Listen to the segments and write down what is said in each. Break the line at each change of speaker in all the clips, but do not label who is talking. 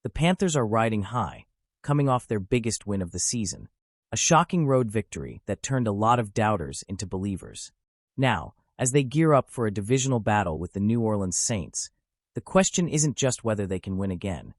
The Panthers are riding high, coming off their biggest win of the season, a shocking road victory that turned a lot of doubters into believers. Now, as they gear up for a divisional battle with the New Orleans Saints, the question isn't just whether they can win again.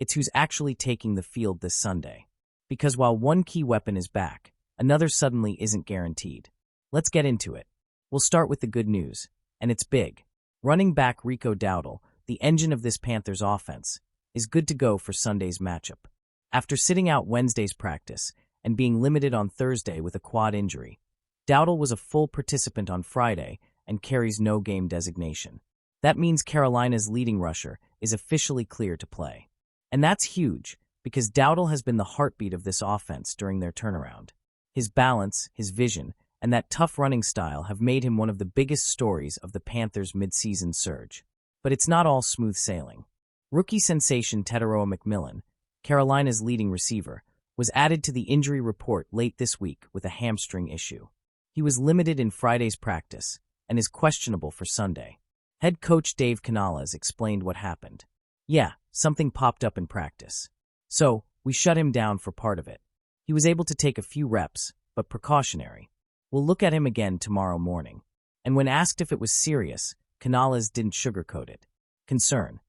It's who's actually taking the field this Sunday. Because while one key weapon is back, another suddenly isn't guaranteed. Let's get into it. We'll start with the good news, and it's big. Running back Rico Dowdle, the engine of this Panthers offense, is good to go for Sunday's matchup. After sitting out Wednesday's practice and being limited on Thursday with a quad injury, Dowdle was a full participant on Friday and carries no game designation. That means Carolina's leading rusher is officially clear to play. And that's huge, because Dowdle has been the heartbeat of this offense during their turnaround. His balance, his vision, and that tough running style have made him one of the biggest stories of the Panthers' midseason surge. But it's not all smooth sailing. Rookie sensation Tetairoa McMillan, Carolina's leading receiver, was added to the injury report late this week with a hamstring issue. He was limited in Friday's practice and is questionable for Sunday. Head coach Dave Canales explained what happened. Yeah, something popped up in practice. So, we shut him down for part of it. He was able to take a few reps, but precautionary. We'll look at him again tomorrow morning. And when asked if it was serious, Canales didn't sugarcoat it. Concern,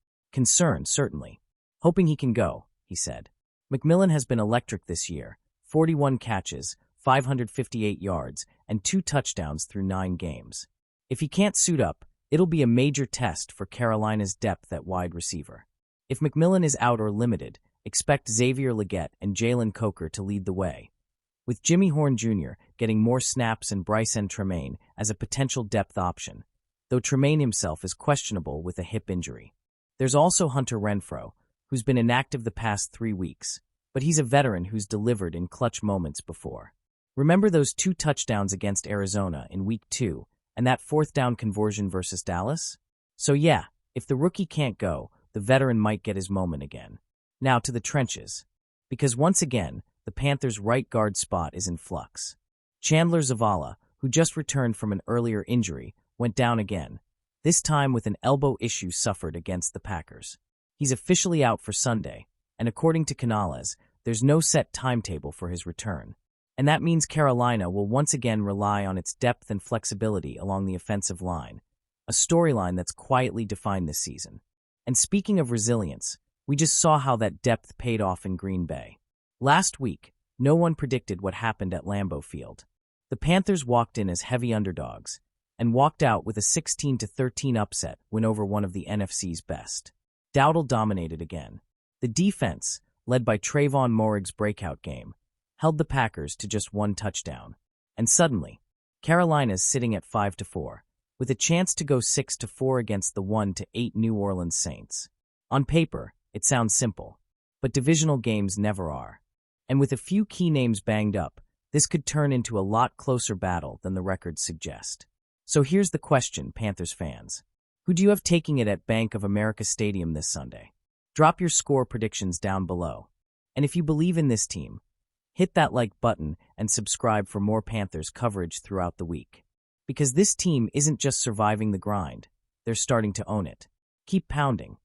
certainly. Hoping he can go, he said. McMillan has been electric this year. 41 catches, 558 yards, and 2 touchdowns through 9 games. If he can't suit up, it'll be a major test for Carolina's depth at wide receiver. If McMillan is out or limited, expect Xavier Legette and Jalen Coker to lead the way, with Jimmy Horn Jr. getting more snaps and Bryson Tremaine as a potential depth option, though Tremaine himself is questionable with a hip injury. There's also Hunter Renfrow, who's been inactive the past 3 weeks, but he's a veteran who's delivered in clutch moments before. Remember those 2 touchdowns against Arizona in Week 2 and that 4th down conversion versus Dallas? So yeah, if the rookie can't go, the veteran might get his moment again. Now to the trenches, because once again, the Panthers' right guard spot is in flux. Chandler Zavala, who just returned from an earlier injury, went down again, this time with an elbow issue suffered against the Packers. He's officially out for Sunday, and according to Canales, there's no set timetable for his return. And that means Carolina will once again rely on its depth and flexibility along the offensive line, a storyline that's quietly defined this season. And speaking of resilience, we just saw how that depth paid off in Green Bay. Last week, no one predicted what happened at Lambeau Field. The Panthers walked in as heavy underdogs and walked out with a 16-13 upset win over one of the NFC's best. Dowdle dominated again. The defense, led by Trayvon Moehrigg's breakout game, held the Packers to just 1 touchdown. And suddenly, Carolina's sitting at 5-4, with a chance to go 6-4 against the 1-8 New Orleans Saints. On paper, it sounds simple, but divisional games never are. And with a few key names banged up, this could turn into a lot closer battle than the records suggest. So here's the question, Panthers fans. Who do you have taking it at Bank of America Stadium this Sunday? Drop your score predictions down below. And if you believe in this team, hit that like button and subscribe for more Panthers coverage throughout the week. Because this team isn't just surviving the grind, they're starting to own it. Keep pounding.